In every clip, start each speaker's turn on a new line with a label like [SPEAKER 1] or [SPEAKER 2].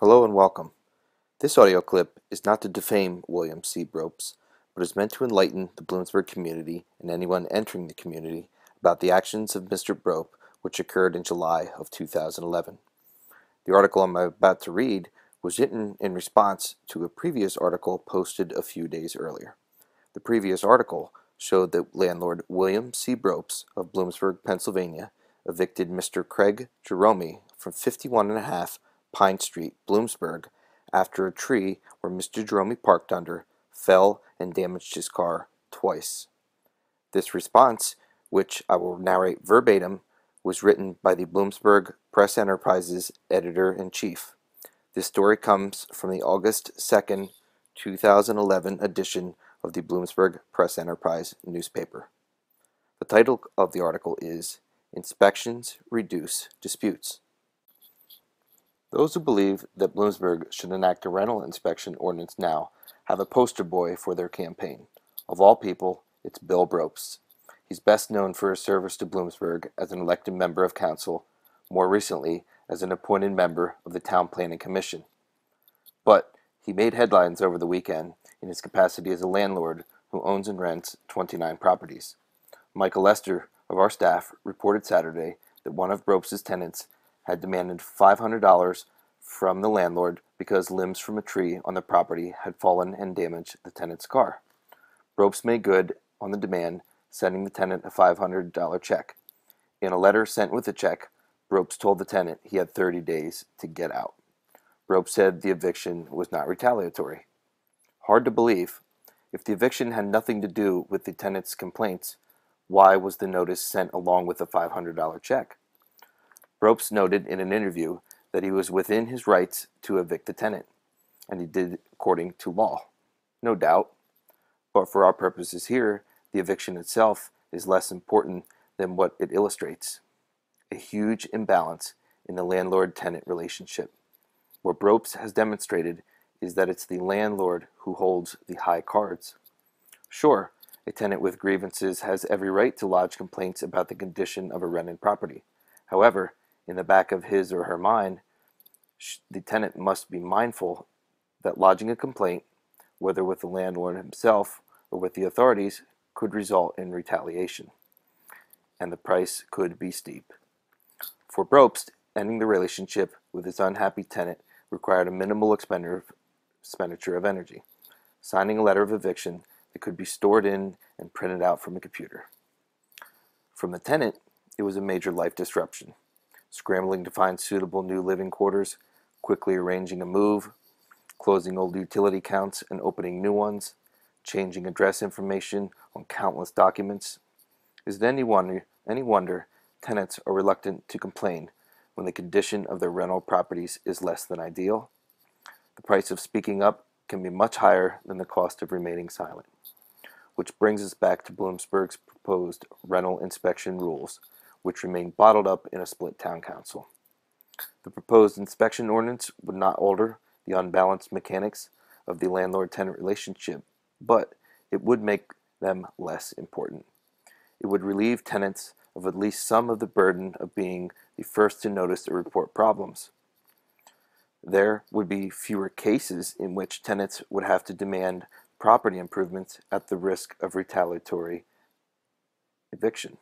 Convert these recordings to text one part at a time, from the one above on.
[SPEAKER 1] Hello and welcome. This audio clip is not to defame William C. Brobst, but is meant to enlighten the Bloomsburg community and anyone entering the community about the actions of Mr. Brobst which occurred in July of 2011. The article I'm about to read was written in response to a previous article posted a few days earlier. The previous article showed that landlord William C. Brobst of Bloomsburg, Pennsylvania, evicted Mr. Craig Jerome from 51.5 Pine Street, Bloomsburg, after a tree where Mr. Jerome parked under fell and damaged his car twice. This response, which I will narrate verbatim, was written by the Bloomsburg Press Enterprise's editor-in-chief. This story comes from the August 2nd, 2011 edition of the Bloomsburg Press Enterprise newspaper. The title of the article is Inspections Reduce Disputes. Those who believe that Bloomsburg should enact a rental inspection ordinance now have a poster boy for their campaign. Of all people, it's Bill Brobst. He's best known for his service to Bloomsburg as an elected member of council, more recently as an appointed member of the Town Planning Commission. But he made headlines over the weekend in his capacity as a landlord who owns and rents 29 properties. Michael Lester of our staff reported Saturday that one of Brobst's tenants had demanded $500 from the landlord because limbs from a tree on the property had fallen and damaged the tenant's car. Brobst made good on the demand, sending the tenant a $500 check. In a letter sent with the check, Brobst told the tenant he had 30 days to get out. Brobst said the eviction was not retaliatory. Hard to believe. If the eviction had nothing to do with the tenant's complaints, why was the notice sent along with a $500 check? Brobst noted in an interview that he was within his rights to evict the tenant, and he did according to law. No doubt. But for our purposes here, the eviction itself is less important than what it illustrates. A huge imbalance in the landlord-tenant relationship. What Brobst has demonstrated is that it's the landlord who holds the high cards. Sure, a tenant with grievances has every right to lodge complaints about the condition of a rented property. However, in the back of his or her mind, the tenant must be mindful that lodging a complaint, whether with the landlord himself or with the authorities, could result in retaliation, and the price could be steep. For Brobst, ending the relationship with his unhappy tenant required a minimal expenditure of energy, signing a letter of eviction that could be stored in and printed out from a computer. From the tenant, it was a major life disruption. Scrambling to find suitable new living quarters, quickly arranging a move, closing old utility accounts and opening new ones, changing address information on countless documents. Is it any wonder tenants are reluctant to complain when the condition of their rental properties is less than ideal? The price of speaking up can be much higher than the cost of remaining silent. Which brings us back to Bloomsburg's proposed rental inspection rules, which remain bottled up in a split town council. The proposed inspection ordinance would not alter the unbalanced mechanics of the landlord-tenant relationship, but it would make them less important. It would relieve tenants of at least some of the burden of being the first to notice or report problems. There would be fewer cases in which tenants would have to demand property improvements at the risk of retaliatory eviction.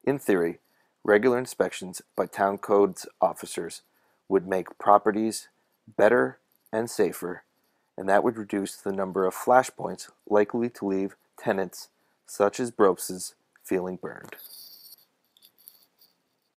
[SPEAKER 1] In theory, regular inspections by town codes officers would make properties better and safer, and that would reduce the number of flashpoints likely to leave tenants such as Brobst's feeling burned.